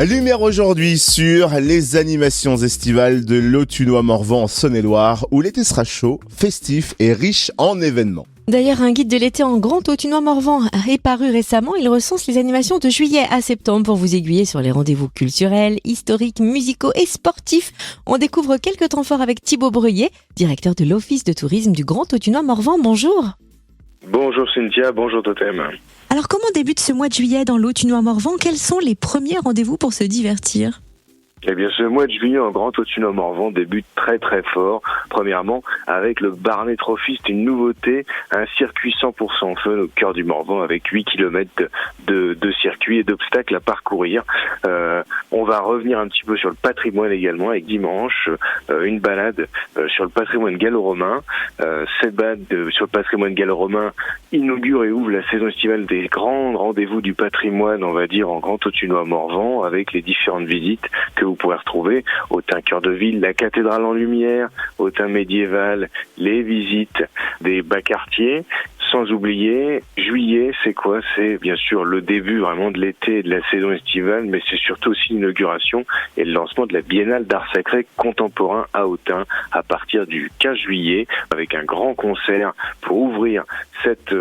Lumière aujourd'hui sur les animations estivales de l'Autunois-Morvan en Saône-et-Loire, où l'été sera chaud, festif et riche en événements. D'ailleurs, un guide de l'été en Grand Autunois-Morvan est paru récemment. Il recense les animations de juillet à septembre pour vous aiguiller sur les rendez-vous culturels, historiques, musicaux et sportifs. On découvre quelques temps forts avec Thibaut Breuillet, directeur de l'Office de tourisme du Grand Autunois-Morvan. Bonjour. Bonjour Cynthia, bonjour Totem. Alors comment débute ce mois de juillet dans l'Autunois-Morvan ? Quels sont les premiers rendez-vous pour se divertir ? Eh bien, ce mois de juillet en Grand Autunois-Morvan débute très très fort. Premièrement, avec le Barnet Trophy, c'est une nouveauté, un circuit 100% fun au cœur du Morvan avec 8 km de circuits et d'obstacles à parcourir. On va revenir un petit peu sur le patrimoine également avec dimanche une balade sur le patrimoine gallo-romain. Cette balade sur le patrimoine gallo-romain inaugure et ouvre la saison estivale des grands rendez-vous du patrimoine, on va dire, en Grand Autunois-Morvan avec les différentes visites que vous pourrez retrouver au Thym cœur de ville, la cathédrale en lumière, au Thym médiéval, les visites des bas quartiers. Sans oublier, juillet, c'est quoi ? C'est bien sûr le début vraiment de l'été et de la saison estivale, mais c'est surtout aussi l'inauguration et le lancement de la Biennale d'art sacré contemporain à Autun à partir du 15 juillet avec un grand concert pour ouvrir cette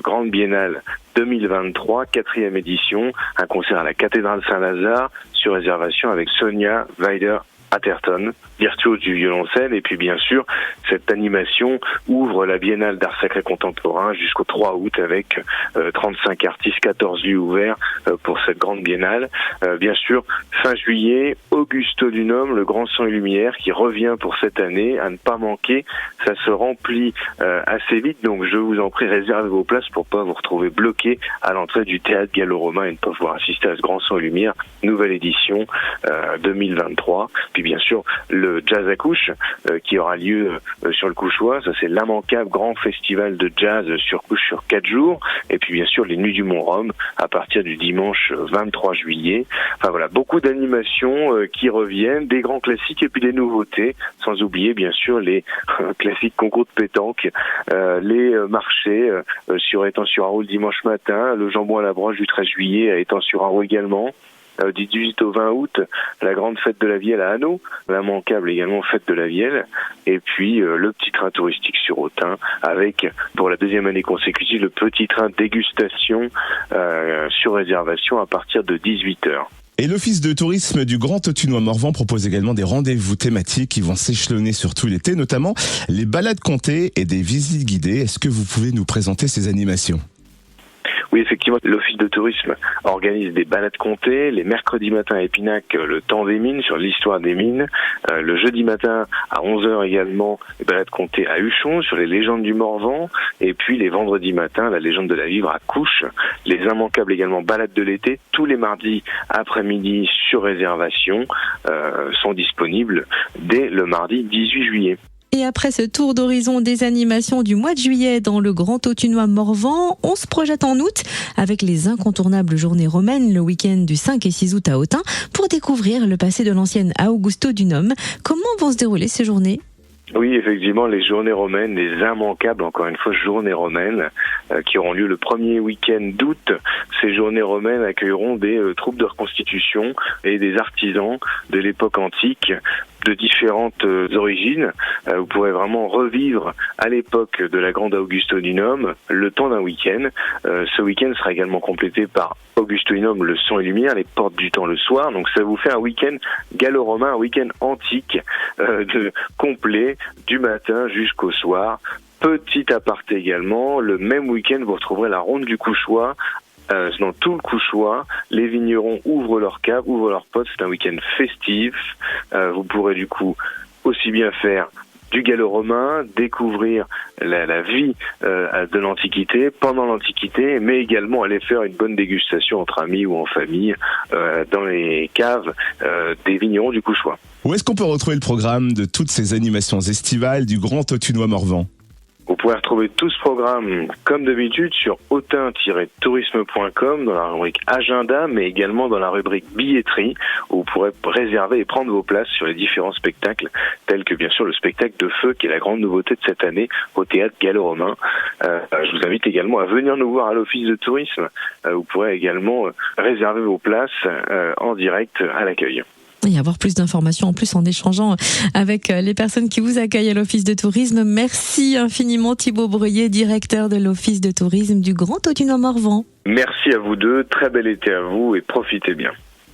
grande Biennale 2023, 4e édition, un concert à la cathédrale Saint-Lazare sur réservation avec Sonia Weider-Atherton, virtuose du violoncelle, et puis bien sûr cette animation ouvre la Biennale d'art sacré contemporain jusqu'au 3 août avec 35 artistes, 14 lieux ouverts pour cette grande biennale. Bien sûr, fin juillet, Augusto Dunum, le grand son et lumière qui revient pour cette année, à ne pas manquer. Ça se remplit assez vite, donc je vous en prie, réservez vos places pour pas vous retrouver bloqué à l'entrée du théâtre gallo-romain et ne pas pouvoir assister à ce grand son et lumière, nouvelle édition 2023. Puis bien sûr le Jazz à Couches qui aura lieu sur le Couchois. Ça, c'est l'immanquable grand festival de jazz sur Couches sur 4 jours. Et puis bien sûr les Nuits du Mont-Rome à partir du dimanche 23 juillet. Enfin voilà, beaucoup d'animations qui reviennent, des grands classiques et puis des nouveautés, sans oublier bien sûr les classiques concours de pétanque, les marchés sur Étang-sur-Arroux le dimanche matin, le jambon à la broche du 13 juillet à Étang-sur-Arroux également. Du 18 au 20 août, la grande fête de la Vielle à Hanau, l'immanquable également fête de la Vielle, et puis le petit train touristique sur Autun, avec, pour la deuxième année consécutive, le petit train dégustation sur réservation à partir de 18h. Et l'Office de tourisme du Grand Autunois-Morvan propose également des rendez-vous thématiques qui vont s'échelonner sur tout l'été, notamment les balades comptées et des visites guidées. Est-ce que vous pouvez nous présenter ces animations ? Oui, effectivement, l'Office de tourisme organise des balades comptées. Les mercredis matins à Épinac, le temps des mines, sur l'histoire des mines. Le jeudi matin à 11h également, les balades comptées à Huchon, sur les légendes du Morvan. Et puis les vendredis matins, la légende de la Vivre à Couches. Les immanquables également balades de l'été, tous les mardis après-midi sur réservation, sont disponibles dès le mardi 18 juillet. Et après ce tour d'horizon des animations du mois de juillet dans le Grand Autunois-Morvan, on se projette en août avec les incontournables journées romaines le week-end du 5 et 6 août à Autun pour découvrir le passé de l'ancienne Augusto Dunum. Comment vont se dérouler ces journées ? Oui, effectivement, les journées romaines, les immanquables, encore une fois, journées romaines, qui auront lieu le premier week-end d'août. Ces journées romaines accueilleront des troupes de reconstitution et des artisans de l'époque antique de différentes origines. Vous pourrez vraiment revivre à l'époque de la grande Augusto Dunum le temps d'un week-end. Ce week-end sera également complété par Augusto Dunum, le son et lumière, les portes du temps le soir. Donc ça vous fait un week-end gallo-romain, un week-end antique de complet du matin jusqu'au soir. Petit aparté également, le même week-end vous retrouverez la ronde du Couchois. Dans tout le Couchois, les vignerons ouvrent leurs caves, ouvrent leurs potes. C'est un week-end festif. Vous pourrez du coup aussi bien faire du gallo-romain, découvrir la vie de l'Antiquité, pendant l'Antiquité, mais également aller faire une bonne dégustation entre amis ou en famille dans les caves des vignerons du Couchois. Où est-ce qu'on peut retrouver le programme de toutes ces animations estivales du Grand Autunois-Morvan ? Vous pourrez retrouver tout ce programme, comme d'habitude, sur autun-tourisme.com dans la rubrique agenda, mais également dans la rubrique billetterie, où vous pourrez réserver et prendre vos places sur les différents spectacles, tels que bien sûr le spectacle de feu, qui est la grande nouveauté de cette année au théâtre gallo-romain. Je vous invite également à venir nous voir à l'office de tourisme. Vous pourrez également réserver vos places en direct à l'accueil. Et avoir plus d'informations en plus en échangeant avec les personnes qui vous accueillent à l'office de tourisme. Merci infiniment Thibaut Breuillet, directeur de l'office de tourisme du Grand Autunois Morvan. Merci à vous deux, très bel été à vous et profitez bien.